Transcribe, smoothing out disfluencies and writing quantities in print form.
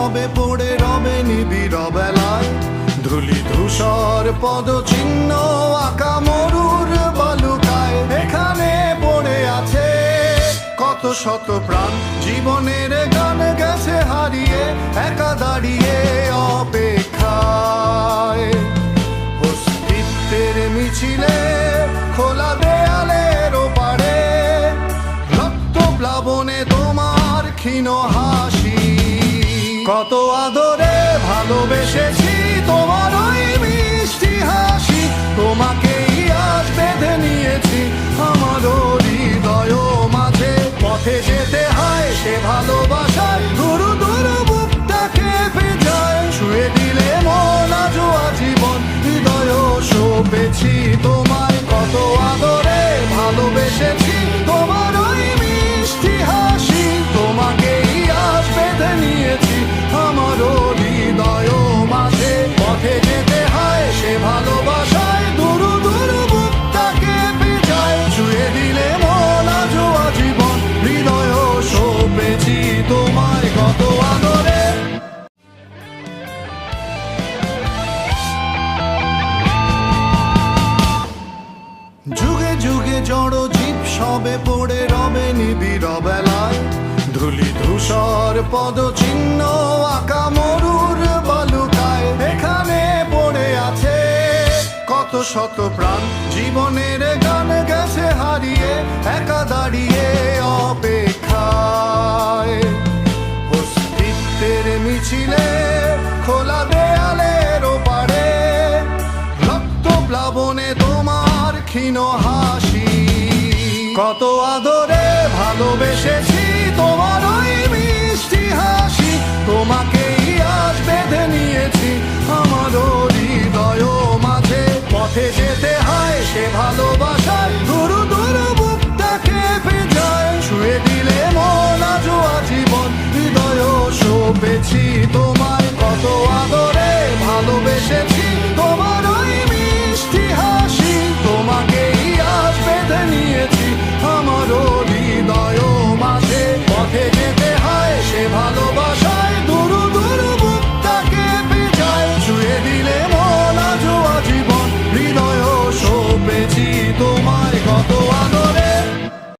সবে পড়ে রবে নিবিড় বেলায়, ধুলি ধূসর পদচিহ্ন আঁকা মরুর বালুকায়। এখানে পড়ে আছে কত শত প্রাণ, জীবনের গান গেছে হারিয়ে, একা দাঁড়িয়ে অপেক্ষায়। অস্তিত্বের মিছিলে খোলা দেয়ালের ওপারে, রক্ত প্লাবনে তোমার ক্ষীণ হাসি। কত আদরে ভালোবেসেছি তোমার ওই মিষ্টি হাসি, তোমাকেই আজ বেঁধে নিয়েছি আমার হৃদয় মাঝে। পথে যেতে হয় সে ভালোবাসায়, দুরু দুরু বুকটা কেঁপে যায়। ছুঁয়ে দিলে মন আজও আজীবন, হৃদয় সঁপেছি তোমায়। কত আদরে ভালোবেসেছি তোমার ওই মিষ্টি হাসি, তোমাকেই আজ বেঁধে নিয়েছি আমার হৃদয় মাঝে। পথে যেতে হয় সে ভালোবাসায়, দুরু দুরু বুকটা কেঁপে যায়। ছুঁয়ে দিলে মন আজও আজীবন, হৃদয় সঁপেছি তোমায়। কত আদরে যুগে যুগে জড় জীব সবে পড়ে রবে নিবিড় বেলায়, ধুলি ধূসর পদচিহ্ন আঁকা মরুর বালুকায়। এখানে পড়ে আছে কত শত প্রাণ, জীবনের গান গেছে হারিয়ে, একা দাঁড়িয়ে অপেক্ষায়। অস্তিত্বের মিছিলে খোলা দেয়ালের ওপারে, রক্ত প্লাবনে তোমার ক্ষীণ হাসি। কত আদরে ভালোবেসেছি তোমার ওই মিষ্টি হাসি, তোমাকেই আজ বেঁধে নিয়েছি আমার হৃদয় মাঝে। পথে যেতে হয় সে ভালোবাসায়, দুরু দুরু বুকটা কেঁপে যায়। ছুঁয়ে দিলে মন আজও আজীবন, হৃদয় সঁপেছি তোমার।